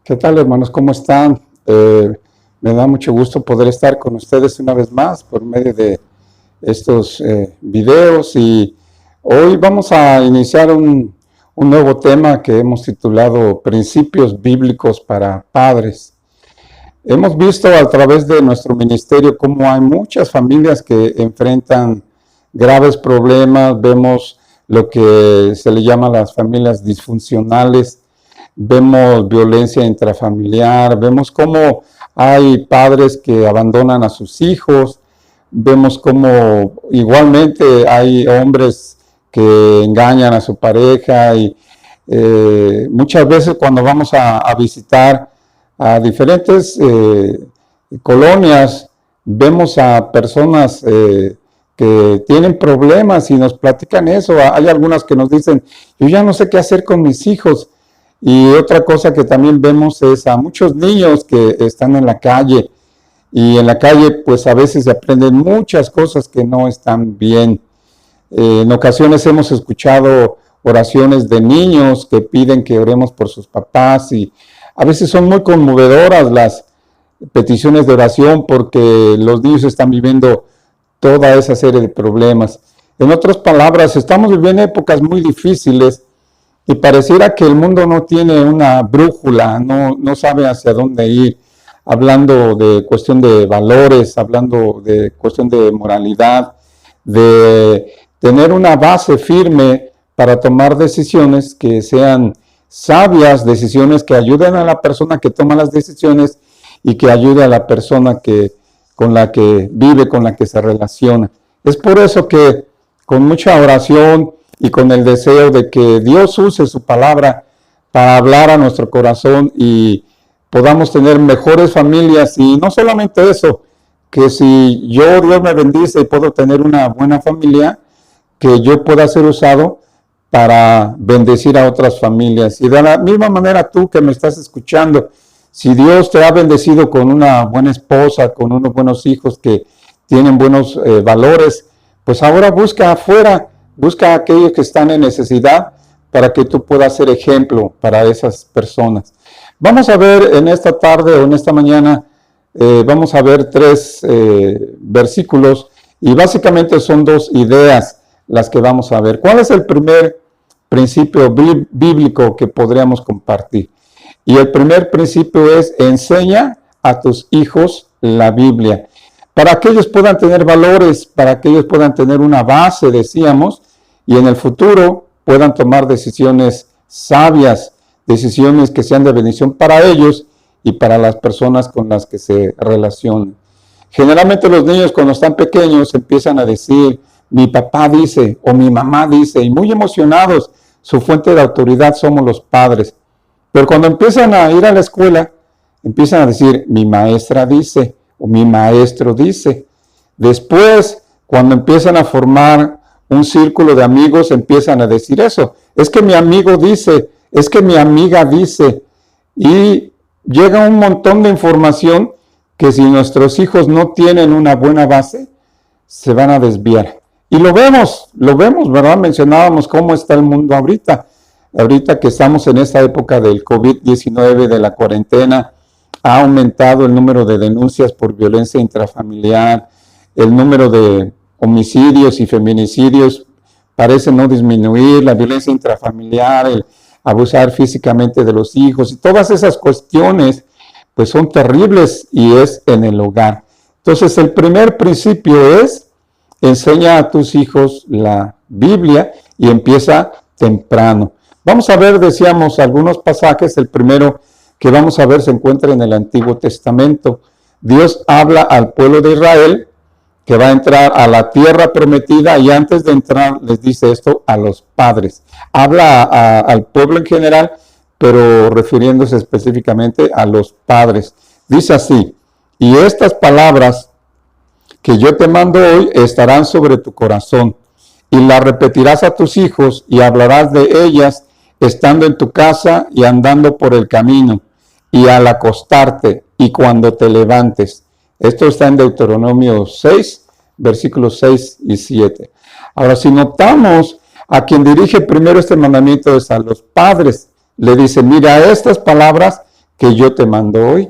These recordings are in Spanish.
¿Qué tal, hermanos? ¿Cómo están? Me da mucho gusto poder estar con ustedes una vez más por medio de estos videos, y hoy vamos a iniciar un nuevo tema que hemos titulado Principios Bíblicos para Padres. Hemos visto a través de nuestro ministerio cómo hay muchas familias que enfrentan graves problemas. Vemos lo que se le llama las familias disfuncionales. Vemos violencia intrafamiliar, vemos cómo hay padres que abandonan a sus hijos, vemos cómo igualmente hay hombres que engañan a su pareja, y muchas veces cuando vamos a visitar a diferentes colonias, vemos a personas que tienen problemas y nos platican eso. Hay algunas que nos dicen, yo ya no sé qué hacer con mis hijos. Y otra cosa que también vemos es a muchos niños que están en la calle, y en la calle pues a veces se aprenden muchas cosas que no están bien. En ocasiones hemos escuchado oraciones de niños que piden que oremos por sus papás, y a veces son muy conmovedoras las peticiones de oración porque los niños están viviendo toda esa serie de problemas. En otras palabras, estamos viviendo épocas muy difíciles, y pareciera que el mundo no tiene una brújula, no sabe hacia dónde ir, hablando de cuestión de valores, hablando de cuestión de moralidad, de tener una base firme para tomar decisiones que sean sabias, decisiones que ayuden a la persona que toma las decisiones y que ayude a la persona con la que vive, con la que se relaciona. Es por eso que con mucha oración y con el deseo de que Dios use su palabra para hablar a nuestro corazón y podamos tener mejores familias. Y no solamente eso, que si Dios me bendice y puedo tener una buena familia, que yo pueda ser usado para bendecir a otras familias. Y de la misma manera tú que me estás escuchando, si Dios te ha bendecido con una buena esposa, con unos buenos hijos que tienen buenos valores, pues ahora busca afuera, busca a aquellos que están en necesidad para que tú puedas ser ejemplo para esas personas. Vamos a ver en esta tarde o en esta mañana, vamos a ver 3 versículos, y básicamente son 2 ideas las que vamos a ver. ¿Cuál es el primer principio bíblico que podríamos compartir? Y el primer principio es: enseña a tus hijos la Biblia, para que ellos puedan tener valores, para que ellos puedan tener una base, decíamos, y en el futuro puedan tomar decisiones sabias, decisiones que sean de bendición para ellos y para las personas con las que se relacionan. Generalmente los niños cuando están pequeños empiezan a decir, mi papá dice o mi mamá dice, y muy emocionados, su fuente de autoridad somos los padres. Pero cuando empiezan a ir a la escuela, empiezan a decir, mi maestra dice o mi maestro dice. Después, cuando empiezan a formar un círculo de amigos, empiezan a decir eso. Es que mi amigo dice, es que mi amiga dice. Y llega un montón de información que si nuestros hijos no tienen una buena base, se van a desviar. Y lo vemos, ¿verdad? Mencionábamos cómo está el mundo ahorita que estamos en esta época del COVID-19, de la cuarentena. Ha aumentado el número de denuncias por violencia intrafamiliar, el número de homicidios y feminicidios parece no disminuir, la violencia intrafamiliar, el abusar físicamente de los hijos, y todas esas cuestiones pues son terribles, y es en el hogar. Entonces el primer principio es: enseña a tus hijos la Biblia, y empieza temprano. Vamos a ver, decíamos, algunos pasajes. El primero que vamos a ver se encuentra en el Antiguo Testamento. Dios habla al pueblo de Israel que va a entrar a la tierra prometida, y antes de entrar les dice esto a los padres. Habla al pueblo en general, pero refiriéndose específicamente a los padres. Dice así: y estas palabras que yo te mando hoy estarán sobre tu corazón, y las repetirás a tus hijos, y hablarás de ellas estando en tu casa y andando por el camino, y al acostarte y cuando te levantes. Esto está en Deuteronomio 6, versículos 6 y 7. Ahora, si notamos, a quien dirige primero este mandamiento es a los padres. Le dice, mira, estas palabras que yo te mando hoy.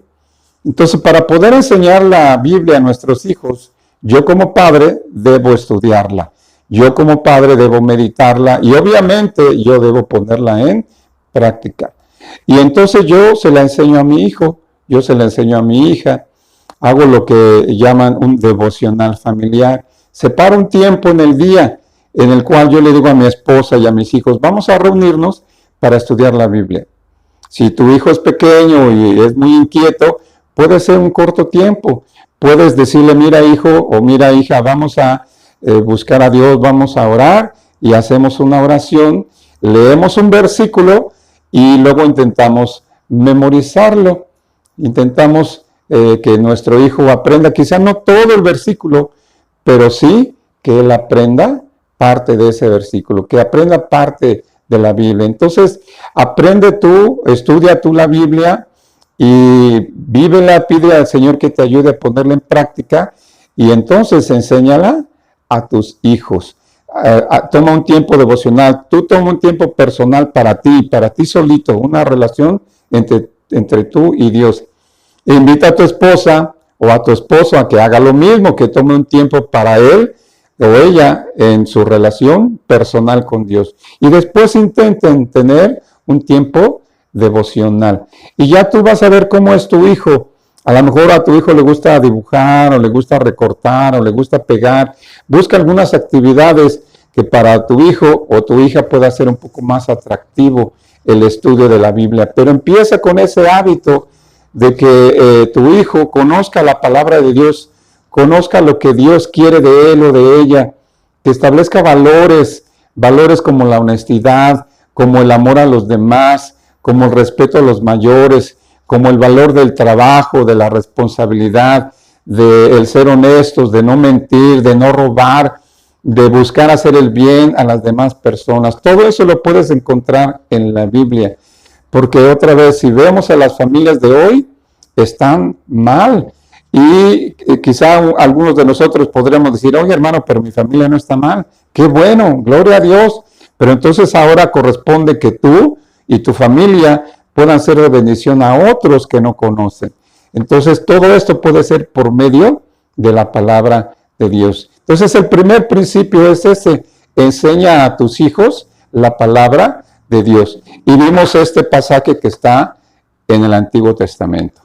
Entonces, para poder enseñar la Biblia a nuestros hijos, yo como padre debo estudiarla. Yo como padre debo meditarla y obviamente yo debo ponerla en práctica. Y entonces yo se la enseño a mi hijo, yo se la enseño a mi hija, hago lo que llaman un devocional familiar. Separo un tiempo en el día en el cual yo le digo a mi esposa y a mis hijos, vamos a reunirnos para estudiar la Biblia. Si tu hijo es pequeño y es muy inquieto, puede ser un corto tiempo. Puedes decirle, mira hijo o mira hija, vamos a buscar a Dios, vamos a orar y hacemos una oración, leemos un versículo y luego intentamos memorizarlo. Intentamos que nuestro hijo aprenda, quizá no todo el versículo, pero sí que él aprenda parte de ese versículo, que aprenda parte de la Biblia. Entonces, aprende tú, estudia tú la Biblia y vívela, pide al Señor que te ayude a ponerla en práctica y entonces enséñala a tus hijos. Toma un tiempo devocional, tú toma un tiempo personal para ti solito, una relación entre tú y Dios. Invita a tu esposa o a tu esposo a que haga lo mismo, que tome un tiempo para él o ella en su relación personal con Dios. Y después intenten tener un tiempo devocional. Y ya tú vas a ver cómo es tu hijo. A lo mejor a tu hijo le gusta dibujar, o le gusta recortar, o le gusta pegar. Busca algunas actividades que para tu hijo o tu hija pueda ser un poco más atractivo el estudio de la Biblia. Pero empieza con ese hábito de que tu hijo conozca la palabra de Dios, conozca lo que Dios quiere de él o de ella, que establezca valores como la honestidad, como el amor a los demás, como el respeto a los mayores, como el valor del trabajo, de la responsabilidad, de el ser honestos, de no mentir, de no robar, de buscar hacer el bien a las demás personas. Todo eso lo puedes encontrar en la Biblia. Porque otra vez, si vemos a las familias de hoy, están mal. Y quizá algunos de nosotros podremos decir, oye hermano, pero mi familia no está mal. Qué bueno, gloria a Dios. Pero entonces ahora corresponde que tú y tu familia puedan ser de bendición a otros que no conocen. Entonces todo esto puede ser por medio de la palabra de Dios. Entonces el primer principio es ese, enseña a tus hijos la palabra de Dios. Y vimos este pasaje que está en el Antiguo Testamento.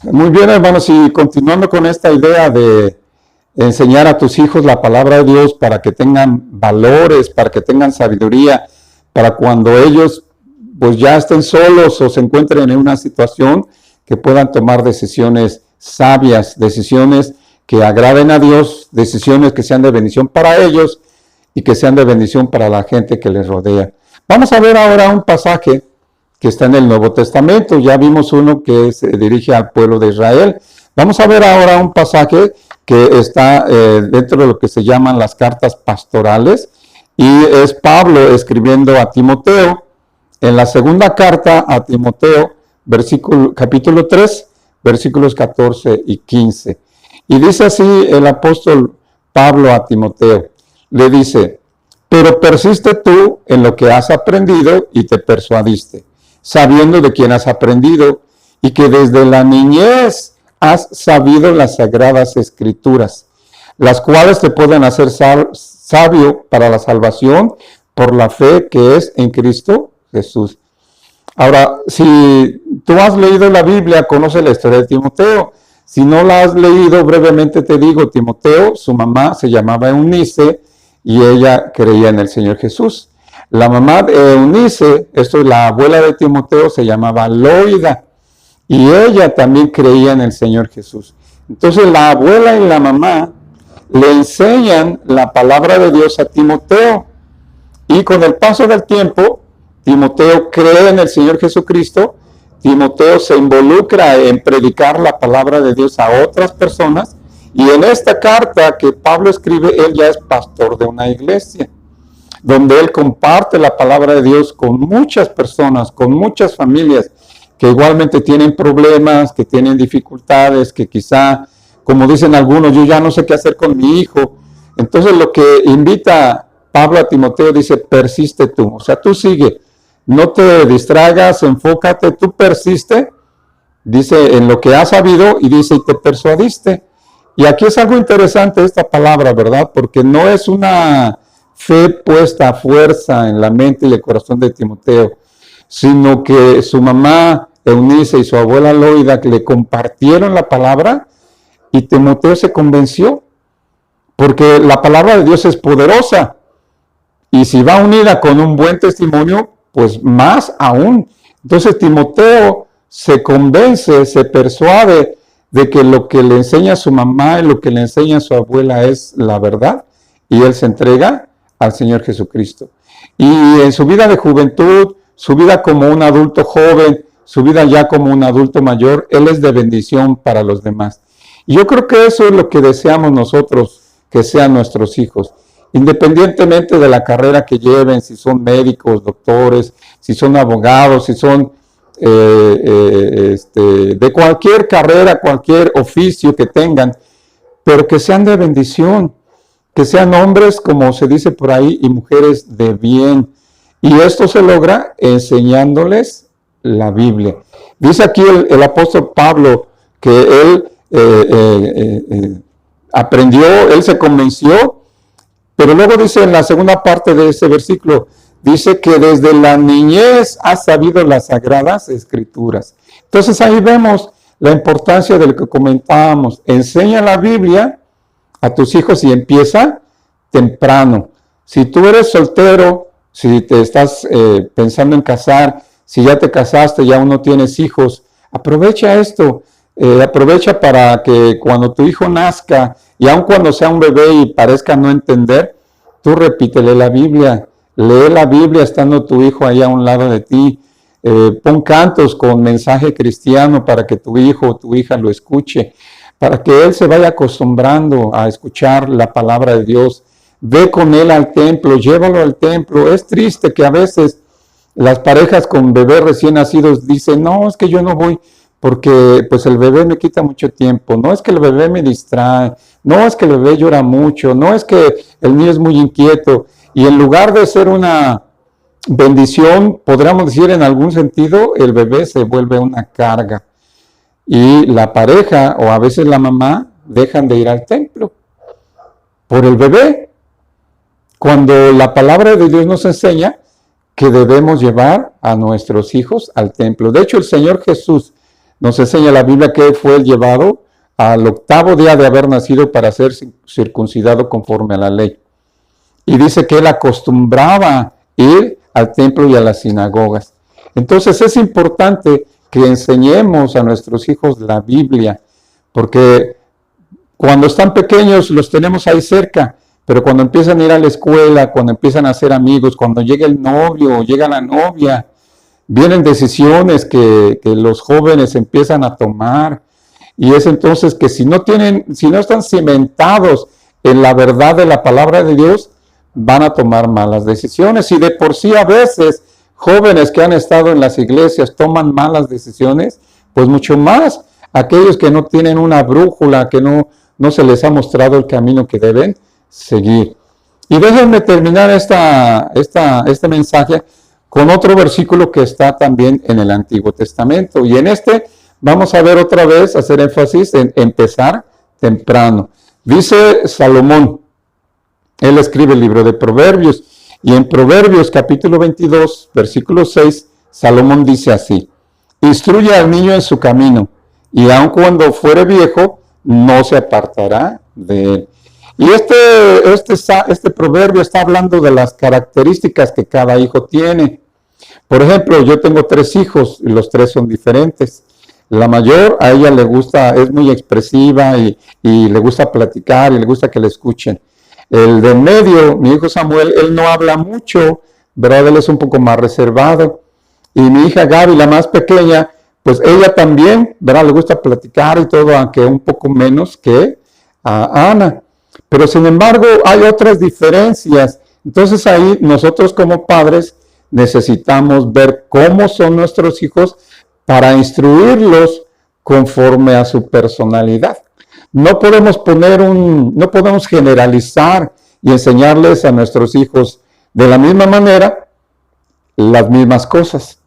Muy bien, hermanos, y continuando con esta idea de enseñar a tus hijos la palabra de Dios para que tengan valores, para que tengan sabiduría, para cuando ellos pues ya estén solos o se encuentren en una situación que puedan tomar decisiones sabias, decisiones que agraden a Dios, decisiones que sean de bendición para ellos y que sean de bendición para la gente que les rodea. Vamos a ver ahora un pasaje que está en el Nuevo Testamento. Ya vimos uno que se dirige al pueblo de Israel. Vamos a ver ahora un pasaje que está dentro de lo que se llaman las cartas pastorales y es Pablo escribiendo a Timoteo en la segunda carta a Timoteo, capítulo 3, versículos 14 y 15. Y dice así el apóstol Pablo a Timoteo, le dice, pero persiste tú en lo que has aprendido y te persuadiste, sabiendo de quién has aprendido y que desde la niñez has sabido las sagradas escrituras, las cuales te pueden hacer sabio para la salvación por la fe que es en Cristo Jesús. Ahora, si tú has leído la Biblia, conoces la historia de Timoteo. Si no la has leído, brevemente te digo, Timoteo, su mamá se llamaba Eunice y ella creía en el Señor Jesús. La mamá de Eunice, esto es la abuela de Timoteo, se llamaba Loida y ella también creía en el Señor Jesús. Entonces la abuela y la mamá le enseñan la palabra de Dios a Timoteo y con el paso del tiempo, Timoteo cree en el Señor Jesucristo, Timoteo se involucra en predicar la palabra de Dios a otras personas y en esta carta que Pablo escribe, él ya es pastor de una iglesia, donde él comparte la palabra de Dios con muchas personas, con muchas familias que igualmente tienen problemas, que tienen dificultades, que quizá, como dicen algunos, yo ya no sé qué hacer con mi hijo. Entonces lo que invita Pablo a Timoteo dice, persiste tú, o sea, tú sigue, no te distraigas, enfócate, tú persiste, dice, en lo que has sabido, y dice, y te persuadiste. Y aquí es algo interesante esta palabra, ¿verdad? Porque no es una fe puesta a fuerza en la mente y el corazón de Timoteo, sino que su mamá Eunice y su abuela Loida le compartieron la palabra y Timoteo se convenció, porque la palabra de Dios es poderosa y si va unida con un buen testimonio, pues más aún. Entonces Timoteo se convence, se persuade de que lo que le enseña su mamá y lo que le enseña su abuela es la verdad, y él se entrega al Señor Jesucristo. Y en su vida de juventud, su vida como un adulto joven, su vida ya como un adulto mayor, él es de bendición para los demás. Y yo creo que eso es lo que deseamos nosotros que sean nuestros hijos, independientemente de la carrera que lleven, si son médicos, doctores, si son abogados, si son de cualquier carrera, cualquier oficio que tengan, pero que sean de bendición, que sean hombres, como se dice por ahí, y mujeres de bien. Y esto se logra enseñándoles la Biblia. Dice aquí el apóstol Pablo que él aprendió, él se convenció, pero luego dice en la segunda parte de ese versículo, dice que desde la niñez ha sabido las sagradas escrituras. Entonces ahí vemos la importancia de lo que comentábamos. Enseña la Biblia a tus hijos y empieza temprano. Si tú eres soltero, si te estás pensando en casar, si ya te casaste, ya aún no tienes hijos, aprovecha esto. Aprovecha para que cuando tu hijo nazca, y aun cuando sea un bebé y parezca no entender, tú repítele la Biblia. Lee la Biblia estando tu hijo ahí a un lado de ti. Pon cantos con mensaje cristiano para que tu hijo o tu hija lo escuche, para que él se vaya acostumbrando a escuchar la palabra de Dios. Ve con él al templo, llévalo al templo. Es triste que a veces las parejas con bebés recién nacidos dicen, no, es que yo no voy porque pues el bebé me quita mucho tiempo, no es que el bebé me distrae, no es que el bebé llora mucho, no es que el niño es muy inquieto. Y en lugar de ser una bendición, podríamos decir en algún sentido, el bebé se vuelve una carga. Y la pareja o a veces la mamá dejan de ir al templo por el bebé. Cuando la palabra de Dios nos enseña que debemos llevar a nuestros hijos al templo. De hecho, el Señor Jesús nos enseña la Biblia que fue llevado al 8º día de haber nacido para ser circuncidado conforme a la ley. Y dice que él acostumbraba ir al templo y a las sinagogas. Entonces es importante que enseñemos a nuestros hijos la Biblia, porque cuando están pequeños los tenemos ahí cerca, pero cuando empiezan a ir a la escuela, cuando empiezan a ser amigos, cuando llega el novio o llega la novia, vienen decisiones que los jóvenes empiezan a tomar, y es entonces que si no están cimentados en la verdad de la palabra de Dios, van a tomar malas decisiones. Y de por sí a veces jóvenes que han estado en las iglesias toman malas decisiones, pues mucho más aquellos que no tienen una brújula, que no se les ha mostrado el camino que deben seguir. Y déjenme terminar este mensaje con otro versículo que está también en el Antiguo Testamento. Y en este vamos a ver otra vez, hacer énfasis en empezar temprano. Dice Salomón, él escribe el libro de Proverbios, y en Proverbios capítulo 22, versículo 6, Salomón dice así: instruye al niño en su camino, y aun cuando fuere viejo, no se apartará de él. Y este proverbio está hablando de las características que cada hijo tiene. Por ejemplo, yo tengo 3 hijos y los 3 son diferentes. La mayor, a ella le gusta, es muy expresiva y le gusta platicar y le gusta que le escuchen. El de medio, mi hijo Samuel, él no habla mucho, ¿verdad? Él es un poco más reservado. Y mi hija Gaby, la más pequeña, pues ella también, ¿verdad? Le gusta platicar y todo, aunque un poco menos que a Ana. Pero sin embargo, hay otras diferencias. Entonces ahí nosotros como padres necesitamos ver cómo son nuestros hijos para instruirlos conforme a su personalidad. No podemos no podemos generalizar y enseñarles a nuestros hijos de la misma manera las mismas cosas.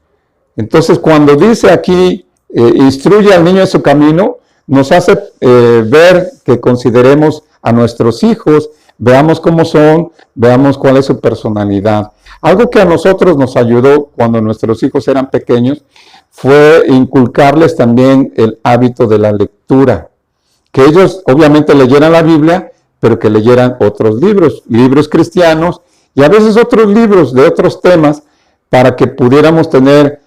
Entonces, cuando dice aquí, instruye al niño en su camino, nos hace ver que consideremos a nuestros hijos, veamos cómo son, veamos cuál es su personalidad. Algo que a nosotros nos ayudó cuando nuestros hijos eran pequeños fue inculcarles también el hábito de la lectura. Que ellos obviamente leyeran la Biblia, pero que leyeran otros libros, libros cristianos y a veces otros libros de otros temas para que pudiéramos tener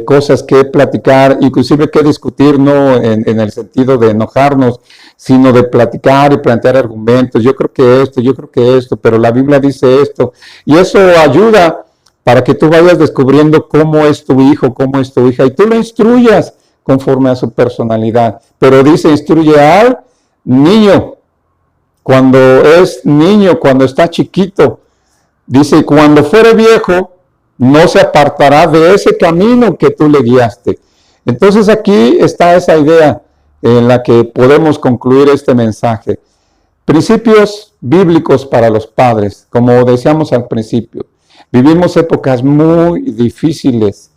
cosas que platicar, inclusive que discutir, no en el sentido de enojarnos, sino de platicar y plantear argumentos. Yo creo que esto, pero la Biblia dice esto. Y eso ayuda para que tú vayas descubriendo cómo es tu hijo, cómo es tu hija, y tú lo instruyas conforme a su personalidad. Pero dice, instruye al niño, cuando es niño, cuando está chiquito. Dice, cuando fuere viejo, no se apartará de ese camino que tú le guiaste. Entonces aquí está esa idea en la que podemos concluir este mensaje. Principios bíblicos para los padres, como decíamos al principio. Vivimos épocas muy difíciles.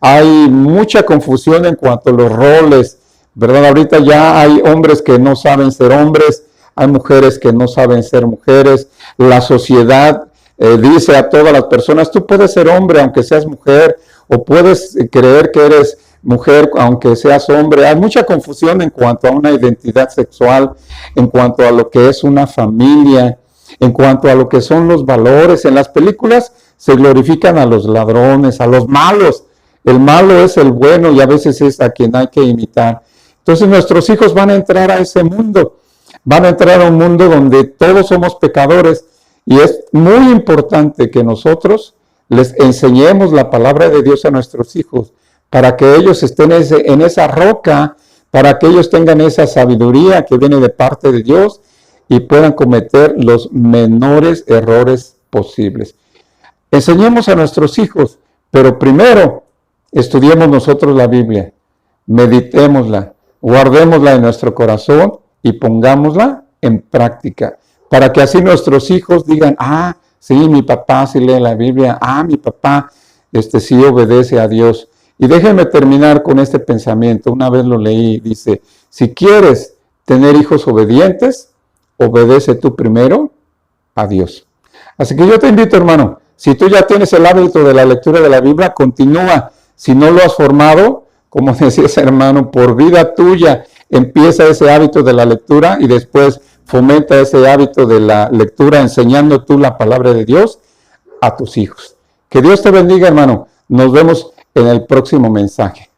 Hay mucha confusión en cuanto a los roles, ¿verdad? Ahorita ya hay hombres que no saben ser hombres, hay mujeres que no saben ser mujeres. La sociedad dice a todas las personas, tú puedes ser hombre aunque seas mujer, o puedes creer que eres mujer aunque seas hombre. Hay mucha confusión en cuanto a una identidad sexual, en cuanto a lo que es una familia, en cuanto a lo que son los valores. En las películas se glorifican a los ladrones, a los malos. El malo es el bueno y a veces es a quien hay que imitar. Entonces nuestros hijos van a entrar a ese mundo, van a entrar a un mundo donde todos somos pecadores. Y es muy importante que nosotros les enseñemos la palabra de Dios a nuestros hijos, para que ellos estén en esa roca, para que ellos tengan esa sabiduría que viene de parte de Dios y puedan cometer los menores errores posibles. Enseñemos a nuestros hijos, pero primero estudiemos nosotros la Biblia, meditémosla, guardémosla en nuestro corazón y pongámosla en práctica, para que así nuestros hijos digan, sí, mi papá sí lee la Biblia, mi papá sí obedece a Dios. Y déjenme terminar con este pensamiento. Una vez lo leí, dice, si quieres tener hijos obedientes, obedece tú primero a Dios. Así que yo te invito, hermano, si tú ya tienes el hábito de la lectura de la Biblia, continúa. Si no lo has formado, como decía ese hermano, por vida tuya, empieza ese hábito de la lectura y después fomenta ese hábito de la lectura enseñando tú la palabra de Dios a tus hijos. Que Dios te bendiga, hermano. Nos vemos en el próximo mensaje.